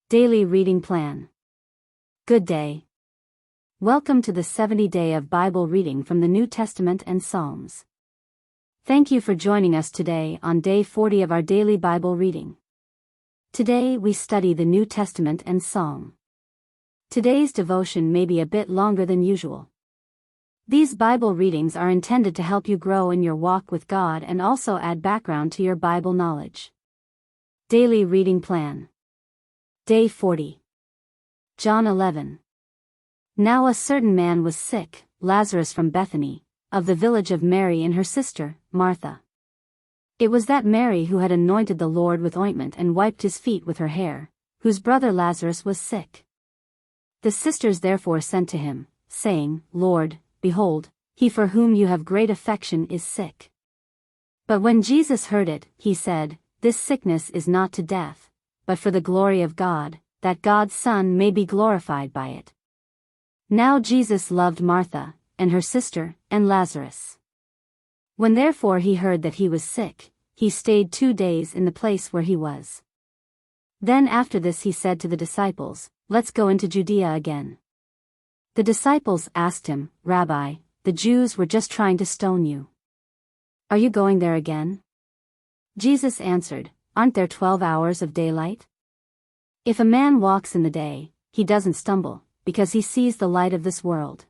Daily Reading Plan. Good day. Welcome to the 70-day of Bible reading from the New Testament and Psalms. Thank you for joining us today on day 40 of our daily Bible reading. Today we study the New Testament and Psalm. Today's devotion may be a bit longer than usual. These Bible readings are intended to help you grow in your walk with God and also add background to your Bible knowledge. Daily Reading Plan. Day 40. John 11. Now a certain man was sick, Lazarus from Bethany, of the village of Mary and her sister, Martha. It was that Mary who had anointed the Lord with ointment and wiped his feet with her hair, whose brother Lazarus was sick. The sisters therefore sent to him, saying, Lord, behold, he for whom you have great affection is sick. But when Jesus heard it, he said, This sickness is not to death, but for the glory of God, that God's Son may be glorified by it. Now Jesus loved Martha, and her sister, and Lazarus. When therefore he heard that he was sick, he stayed 2 days in the place where he was. Then after this he said to the disciples, Let's go into Judea again. The disciples asked him, Rabbi, the Jews were just trying to stone you. Are you going there again? Jesus answered, Aren't there 12 hours of daylight? If a man walks in the day, he doesn't stumble, because he sees the light of this world.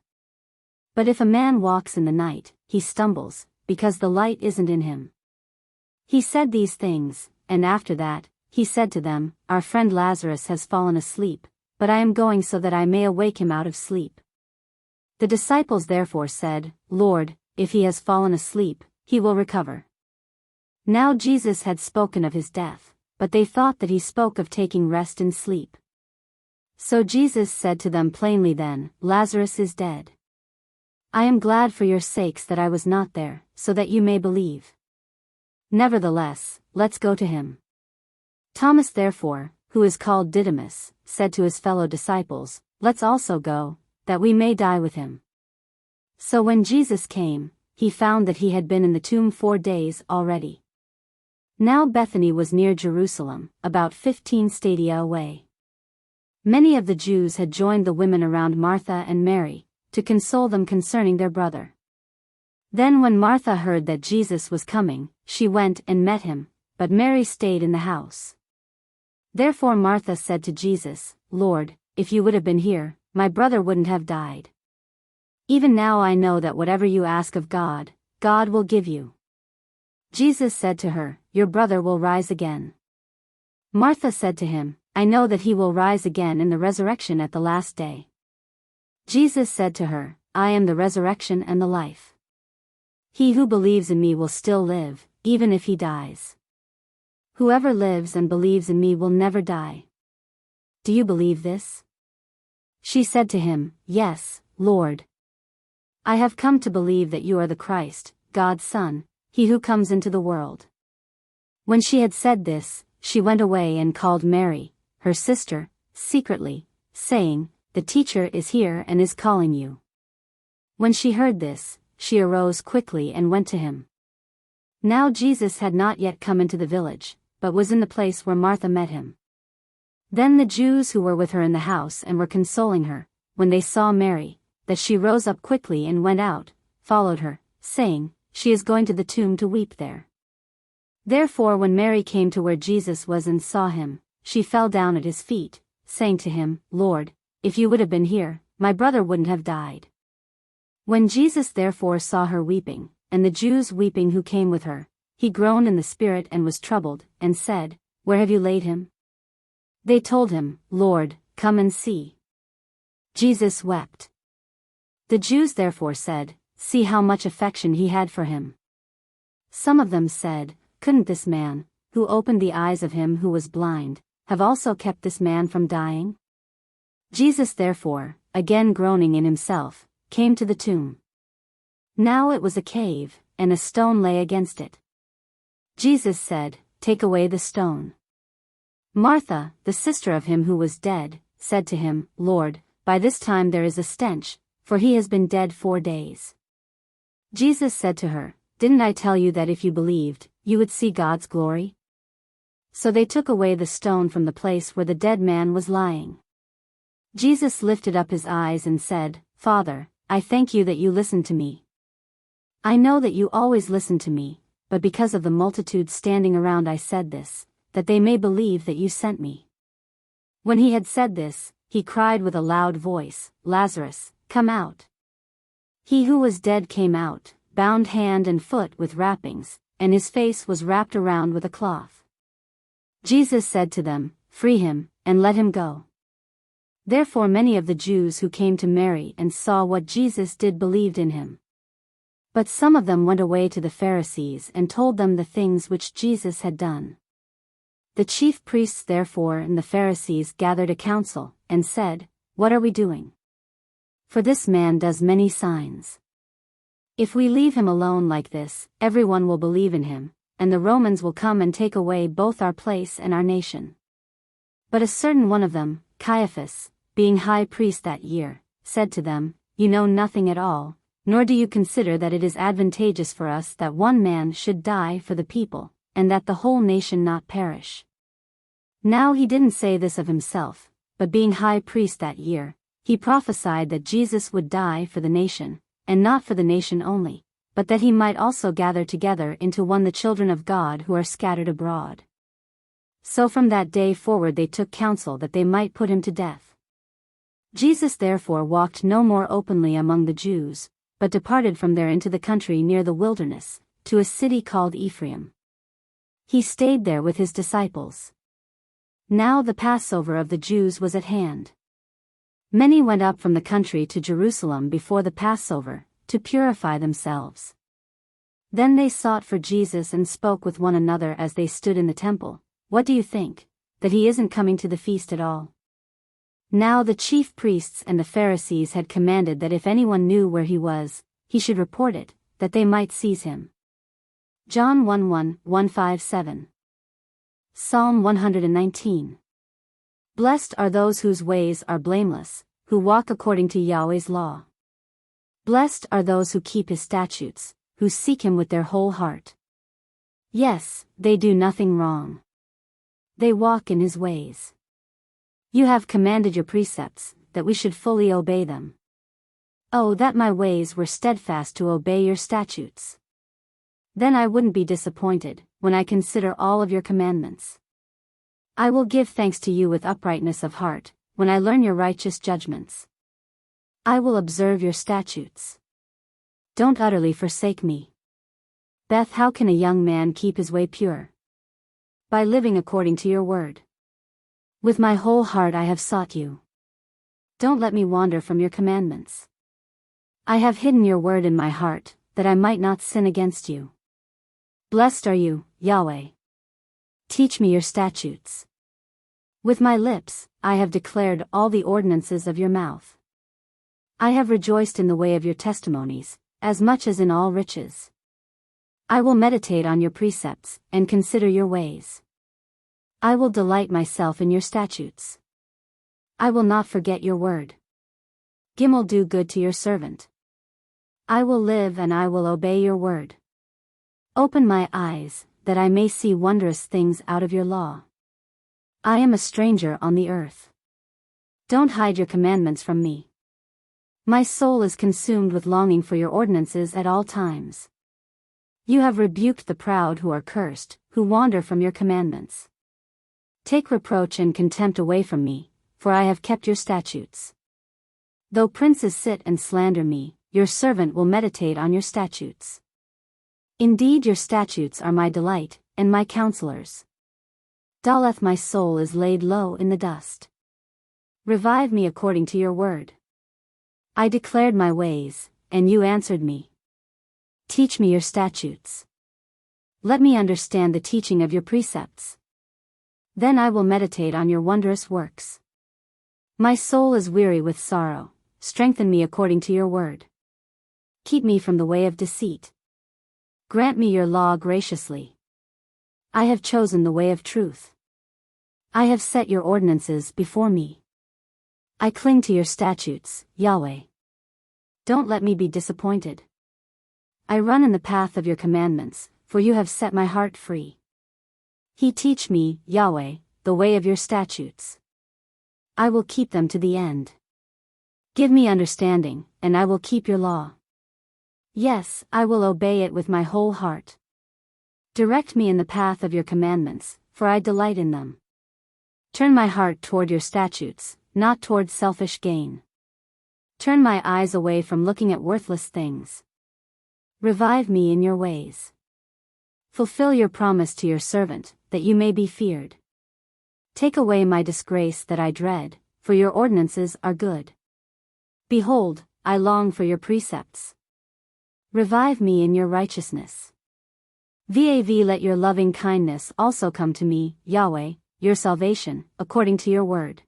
But if a man walks in the night, he stumbles, because the light isn't in him. He said these things, and after that, he said to them, Our friend Lazarus has fallen asleep, but I am going so that I may awake him out of sleep. The disciples therefore said, Lord, if he has fallen asleep, he will recover. Now Jesus had spoken of his death, but they thought that he spoke of taking rest in sleep. So Jesus said to them plainly then, Lazarus is dead. I am glad for your sakes that I was not there, so that you may believe. Nevertheless, let's go to him. Thomas therefore, who is called Didymus, said to his fellow disciples, Let's also go, that we may die with him. So when Jesus came, he found that he had been in the tomb 4 days already. Now Bethany was near Jerusalem, about 15 stadia away. Many of the Jews had joined the women around Martha and Mary, to console them concerning their brother. Then when Martha heard that Jesus was coming, she went and met him, but Mary stayed in the house. Therefore Martha said to Jesus, Lord, if you would have been here, my brother wouldn't have died. Even now I know that whatever you ask of God, God will give you. Jesus said to her, Your brother will rise again. Martha said to him, I know that he will rise again in the resurrection at the last day. Jesus said to her, I am the resurrection and the life. He who believes in me will still live, even if he dies. Whoever lives and believes in me will never die. Do you believe this? She said to him, Yes, Lord. I have come to believe that you are the Christ, God's Son, he who comes into the world. When she had said this, she went away and called Mary, her sister, secretly, saying, The teacher is here and is calling you. When she heard this, she arose quickly and went to him. Now Jesus had not yet come into the village, but was in the place where Martha met him. Then the Jews who were with her in the house and were consoling her, when they saw Mary, that she rose up quickly and went out, followed her, saying, She is going to the tomb to weep there. Therefore when Mary came to where Jesus was and saw him, she fell down at his feet, saying to him, Lord, if you would have been here, my brother wouldn't have died. When Jesus therefore saw her weeping, and the Jews weeping who came with her, he groaned in the spirit and was troubled, and said, Where have you laid him? They told him, Lord, come and see. Jesus wept. The Jews therefore said, See how much affection he had for him. Some of them said, Couldn't this man, who opened the eyes of him who was blind, have also kept this man from dying? Jesus therefore, again groaning in himself, came to the tomb. Now it was a cave, and a stone lay against it. Jesus said, Take away the stone. Martha, the sister of him who was dead, said to him, Lord, by this time there is a stench, for he has been dead 4 days. Jesus said to her, Didn't I tell you that if you believed, you would see God's glory? So they took away the stone from the place where the dead man was lying. Jesus lifted up his eyes and said, "Father, I thank you that you listened to me. I know that you always listen to me, but because of the multitude standing around I said this, that they may believe that you sent me." When he had said this, he cried with a loud voice, "Lazarus, come out." He who was dead came out, bound hand and foot with wrappings, and his face was wrapped around with a cloth. Jesus said to them, "Free him, and let him go." Therefore many of the Jews who came to Mary and saw what Jesus did believed in him. But some of them went away to the Pharisees and told them the things which Jesus had done. The chief priests therefore and the Pharisees gathered a council, and said, "What are we doing? For this man does many signs. If we leave him alone like this, everyone will believe in him, and the Romans will come and take away both our place and our nation." But a certain one of them, Caiaphas, being high priest that year, said to them, "You know nothing at all, nor do you consider that it is advantageous for us that one man should die for the people, and that the whole nation not perish." Now he didn't say this of himself, but being high priest that year, he prophesied that Jesus would die for the nation, and not for the nation only, but that he might also gather together into one the children of God who are scattered abroad. So from that day forward they took counsel that they might put him to death. Jesus therefore walked no more openly among the Jews, but departed from there into the country near the wilderness, to a city called Ephraim. He stayed there with his disciples. Now the Passover of the Jews was at hand. Many went up from the country to Jerusalem before the Passover, to purify themselves. Then they sought for Jesus and spoke with one another as they stood in the temple, "What do you think, that he isn't coming to the feast at all?" Now the chief priests and the Pharisees had commanded that if anyone knew where he was, he should report it, that they might seize him. John 1:1, 1:5-7. Psalm 119. Blessed are those whose ways are blameless, who walk according to Yahweh's law. Blessed are those who keep his statutes, who seek him with their whole heart. Yes, they do nothing wrong. They walk in his ways. You have commanded your precepts, that we should fully obey them. Oh, that my ways were steadfast to obey your statutes. Then I wouldn't be disappointed, when I consider all of your commandments. I will give thanks to you with uprightness of heart, when I learn your righteous judgments. I will observe your statutes. Don't utterly forsake me. Beth, how can a young man keep his way pure? By living according to your word. With my whole heart I have sought you. Don't let me wander from your commandments. I have hidden your word in my heart, that I might not sin against you. Blessed are you, Yahweh. Teach me your statutes. With my lips, I have declared all the ordinances of your mouth. I have rejoiced in the way of your testimonies, as much as in all riches. I will meditate on your precepts, and consider your ways. I will delight myself in your statutes. I will not forget your word. Gimel, do good to your servant. I will live and I will obey your word. Open my eyes, that I may see wondrous things out of your law. I am a stranger on the earth. Don't hide your commandments from me. My soul is consumed with longing for your ordinances at all times. You have rebuked the proud who are cursed, who wander from your commandments. Take reproach and contempt away from me, for I have kept your statutes. Though princes sit and slander me, your servant will meditate on your statutes. Indeed, your statutes are my delight, and my counselors. Daleth, my soul is laid low in the dust. Revive me according to your word. I declared my ways, and you answered me. Teach me your statutes. Let me understand the teaching of your precepts. Then I will meditate on your wondrous works. My soul is weary with sorrow, strengthen me according to your word. Keep me from the way of deceit. Grant me your law graciously. I have chosen the way of truth. I have set your ordinances before me. I cling to your statutes, Yahweh. Don't let me be disappointed. I run in the path of your commandments, for you have set my heart free. He teach me, Yahweh, the way of your statutes. I will keep them to the end. Give me understanding, and I will keep your law. Yes, I will obey it with my whole heart. Direct me in the path of your commandments, for I delight in them. Turn my heart toward your statutes, not toward selfish gain. Turn my eyes away from looking at worthless things. Revive me in your ways. Fulfill your promise to your servant, that you may be feared. Take away my disgrace that I dread, for your ordinances are good. Behold, I long for your precepts. Revive me in your righteousness. Let your loving kindness also come to me, Yahweh, your salvation, according to your word.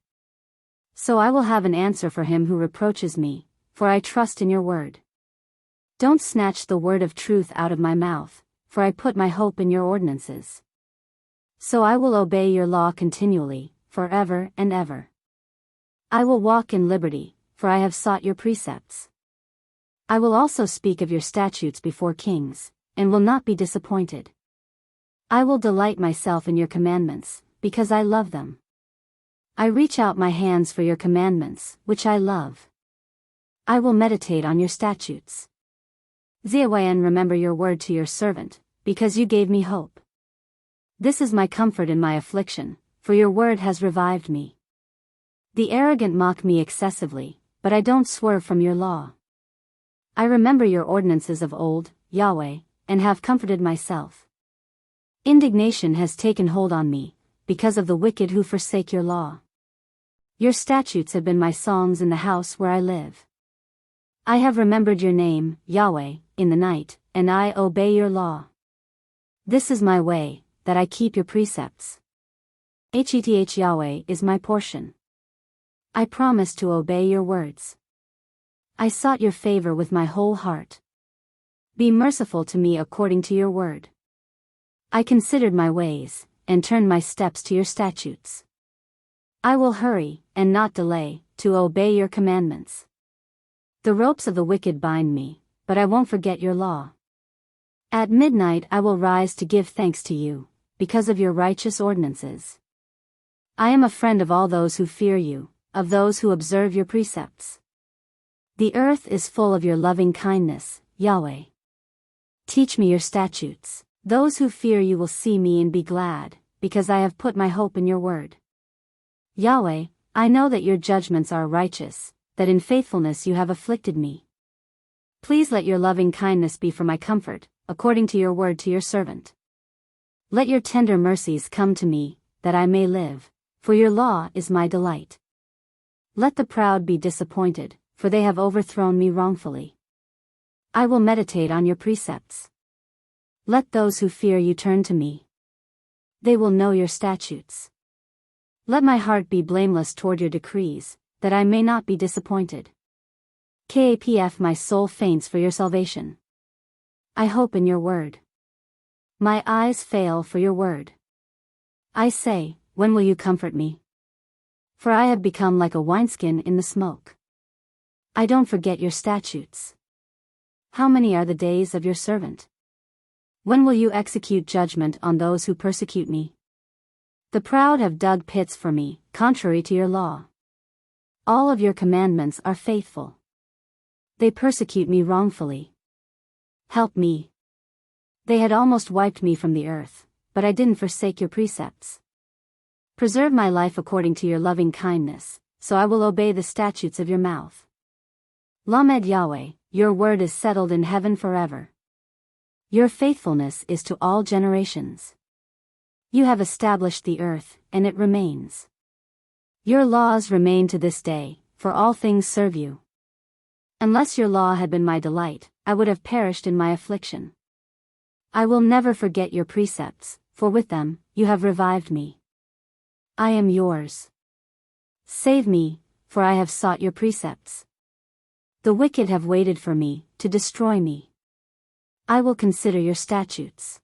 So I will have an answer for him who reproaches me, for I trust in your word. Don't snatch the word of truth out of my mouth, for I put my hope in your ordinances. So I will obey your law continually, forever and ever. I will walk in liberty, for I have sought your precepts. I will also speak of your statutes before kings, and will not be disappointed. I will delight myself in your commandments, because I love them. I reach out my hands for your commandments, which I love. I will meditate on your statutes. Ziawayan, remember your word to your servant, because you gave me hope. This is my comfort in my affliction, for your word has revived me. The arrogant mock me excessively, but I don't swerve from your law. I remember your ordinances of old, Yahweh, and have comforted myself. Indignation has taken hold on me, because of the wicked who forsake your law. Your statutes have been my songs in the house where I live. I have remembered your name, Yahweh, in the night, and I obey your law. This is my way, that I keep your precepts. Yahweh is my portion. I promise to obey your words. I sought your favor with my whole heart. Be merciful to me according to your word. I considered my ways, and turned my steps to your statutes. I will hurry, and not delay, to obey your commandments. The ropes of the wicked bind me, but I won't forget your law. At midnight I will rise to give thanks to you, because of your righteous ordinances. I am a friend of all those who fear you, of those who observe your precepts. The earth is full of your loving kindness, Yahweh. Teach me your statutes. Those who fear you will see me and be glad, because I have put my hope in your word. Yahweh, I know that your judgments are righteous, that in faithfulness you have afflicted me. Please let your loving kindness be for my comfort, according to your word to your servant. Let your tender mercies come to me, that I may live, for your law is my delight. Let the proud be disappointed, for they have overthrown me wrongfully. I will meditate on your precepts. Let those who fear you turn to me. They will know your statutes. Let my heart be blameless toward your decrees, that I may not be disappointed. My soul faints for your salvation. I hope in your word. My eyes fail for your word. I say, when will you comfort me? For I have become like a wineskin in the smoke. I don't forget your statutes. How many are the days of your servant? When will you execute judgment on those who persecute me? The proud have dug pits for me, contrary to your law. All of your commandments are faithful. They persecute me wrongfully. Help me. They had almost wiped me from the earth, but I didn't forsake your precepts. Preserve my life according to your loving kindness, so I will obey the statutes of your mouth. Lamed Yahweh, your word is settled in heaven forever. Your faithfulness is to all generations. You have established the earth, and it remains. Your laws remain to this day, for all things serve you. Unless your law had been my delight, I would have perished in my affliction. I will never forget your precepts, for with them, you have revived me. I am yours. Save me, for I have sought your precepts. The wicked have waited for me, to destroy me. I will consider your statutes.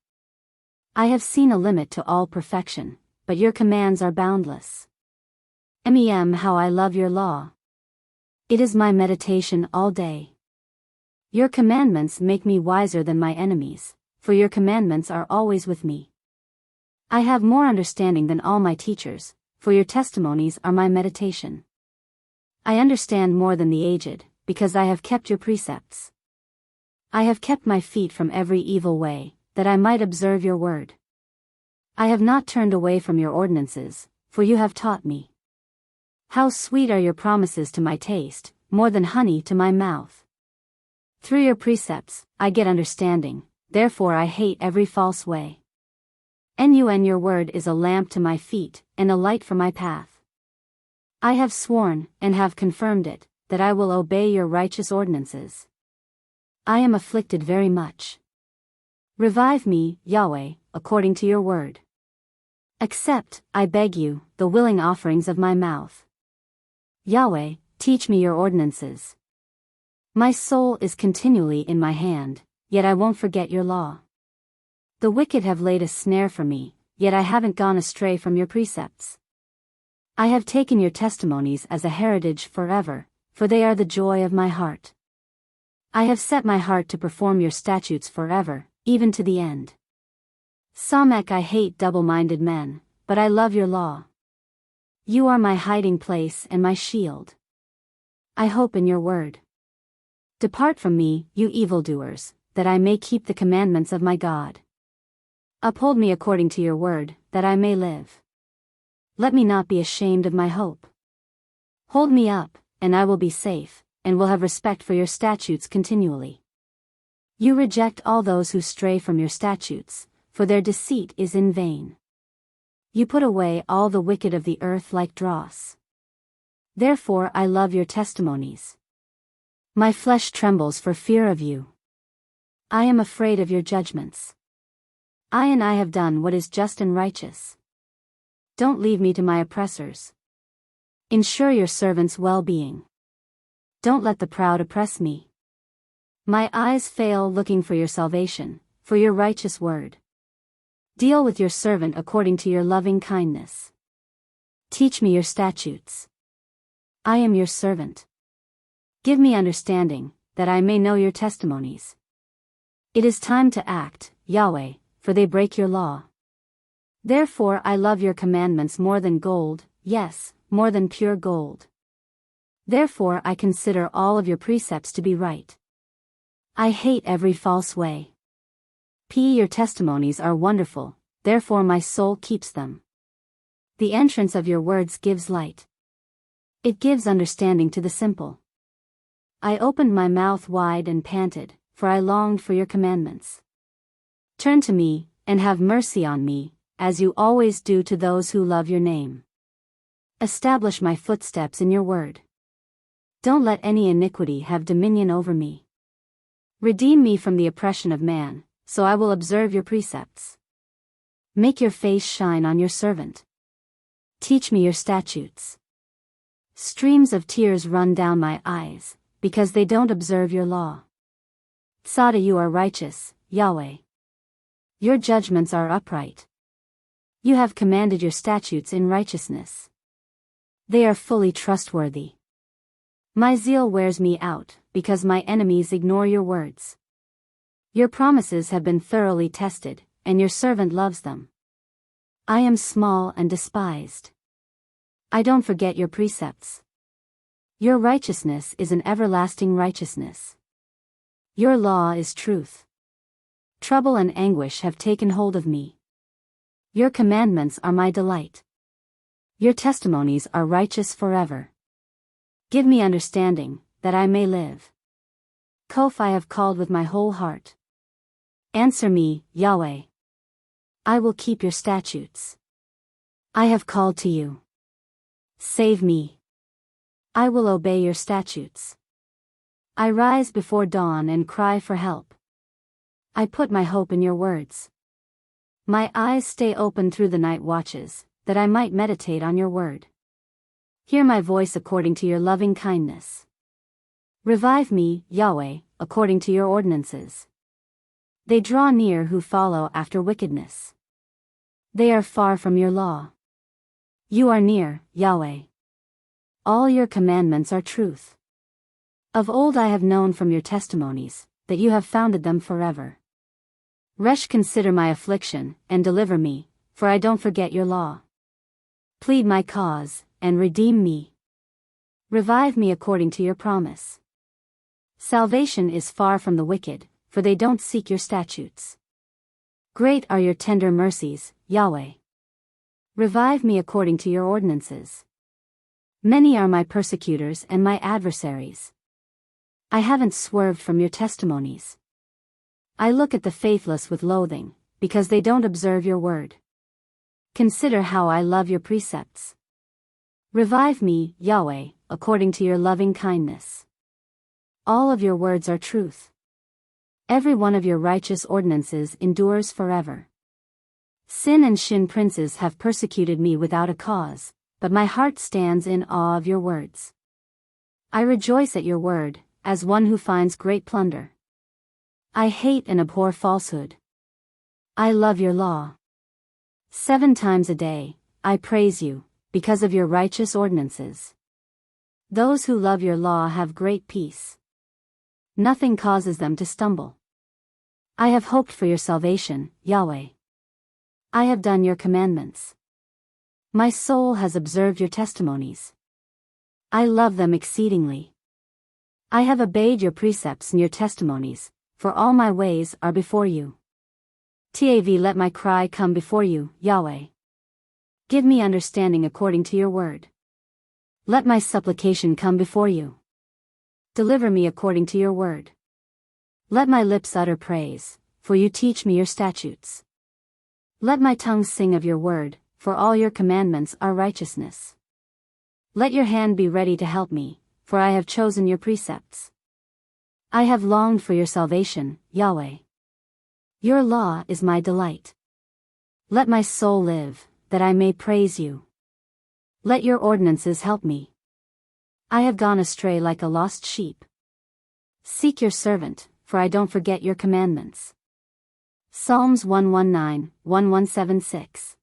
I have seen a limit to all perfection, but your commands are boundless. How I love your law. It is my meditation all day. Your commandments make me wiser than my enemies, for your commandments are always with me. I have more understanding than all my teachers, for your testimonies are my meditation. I understand more than the aged, because I have kept your precepts. I have kept my feet from every evil way, that I might observe your word. I have not turned away from your ordinances, for you have taught me. How sweet are your promises to my taste, more than honey to my mouth. Through your precepts, I get understanding, therefore I hate every false way. Your word is a lamp to my feet, and a light for my path. I have sworn, and have confirmed it, that I will obey your righteous ordinances. I am afflicted very much. Revive me, Yahweh, according to your word. Accept, I beg you, the willing offerings of my mouth. Yahweh, teach me your ordinances. My soul is continually in my hand, yet I won't forget your law. The wicked have laid a snare for me, yet I haven't gone astray from your precepts. I have taken your testimonies as a heritage forever, for they are the joy of my heart. I have set my heart to perform your statutes forever, even to the end. Samek, I hate double-minded men, but I love your law. You are my hiding place and my shield. I hope in your word. Depart from me, you evildoers, that I may keep the commandments of my God. Uphold me according to your word, that I may live. Let me not be ashamed of my hope. Hold me up, and I will be safe, and will have respect for your statutes continually. You reject all those who stray from your statutes, for their deceit is in vain. You put away all the wicked of the earth like dross. Therefore I love your testimonies. My flesh trembles for fear of you. I am afraid of your judgments. I have done what is just and righteous. Don't leave me to my oppressors. Ensure your servant's well-being. Don't let the proud oppress me. My eyes fail looking for your salvation, for your righteous word. Deal with your servant according to your loving kindness. Teach me your statutes. I am your servant. Give me understanding, that I may know your testimonies. It is time to act, Yahweh, for they break your law. Therefore I love your commandments more than gold, yes, more than pure gold. Therefore I consider all of your precepts to be right. I hate every false way. Your testimonies are wonderful, therefore my soul keeps them. The entrance of your words gives light. It gives understanding to the simple. I opened my mouth wide and panted, for I longed for your commandments. Turn to me, and have mercy on me, as you always do to those who love your name. Establish my footsteps in your word. Don't let any iniquity have dominion over me. Redeem me from the oppression of man, so I will observe your precepts. Make your face shine on your servant. Teach me your statutes. Streams of tears run down my eyes, because they don't observe your law. Tzada, you are righteous, Yahweh. Your judgments are upright. You have commanded your statutes in righteousness. They are fully trustworthy. My zeal wears me out, because my enemies ignore your words. Your promises have been thoroughly tested, and your servant loves them. I am small and despised. I don't forget your precepts. Your righteousness is an everlasting righteousness. Your law is truth. Trouble and anguish have taken hold of me. Your commandments are my delight. Your testimonies are righteous forever. Give me understanding, that I may live. Kof, I have called with my whole heart. Answer me, Yahweh. I will keep your statutes. I have called to you. Save me. I will obey your statutes. I rise before dawn and cry for help. I put my hope in your words. My eyes stay open through the night watches, that I might meditate on your word. Hear my voice according to your loving kindness. Revive me, Yahweh, according to your ordinances. They draw near who follow after wickedness. They are far from your law. You are near, Yahweh. All your commandments are truth. Of old I have known from your testimonies, that you have founded them forever. Consider my affliction, and deliver me, for I don't forget your law. Plead my cause, and redeem me. Revive me according to your promise. Salvation is far from the wicked, for they don't seek your statutes. Great are your tender mercies, Yahweh. Revive me according to your ordinances. Many are my persecutors and my adversaries. I haven't swerved from your testimonies. I look at the faithless with loathing, because they don't observe your word. Consider how I love your precepts. Revive me, Yahweh, according to your loving kindness. All of your words are truth. Every one of your righteous ordinances endures forever. Sin and Shin princes have persecuted me without a cause, but my heart stands in awe of your words. I rejoice at your word, as one who finds great plunder. I hate and abhor falsehood. I love your law. 7 times a day, I praise you, because of your righteous ordinances. Those who love your law have great peace. Nothing causes them to stumble. I have hoped for your salvation, Yahweh. I have done your commandments. My soul has observed your testimonies. I love them exceedingly. I have obeyed your precepts and your testimonies, for all my ways are before you. Tav, let my cry come before you, Yahweh. Give me understanding according to your word. Let my supplication come before you. Deliver me according to your word. Let my lips utter praise, for you teach me your statutes. Let my tongue sing of your word, for all your commandments are righteousness. Let your hand be ready to help me, for I have chosen your precepts. I have longed for your salvation, Yahweh. Your law is my delight. Let my soul live, that I may praise you. Let your ordinances help me. I have gone astray like a lost sheep. Seek your servant, for I don't forget your commandments. Psalms 119, 1176.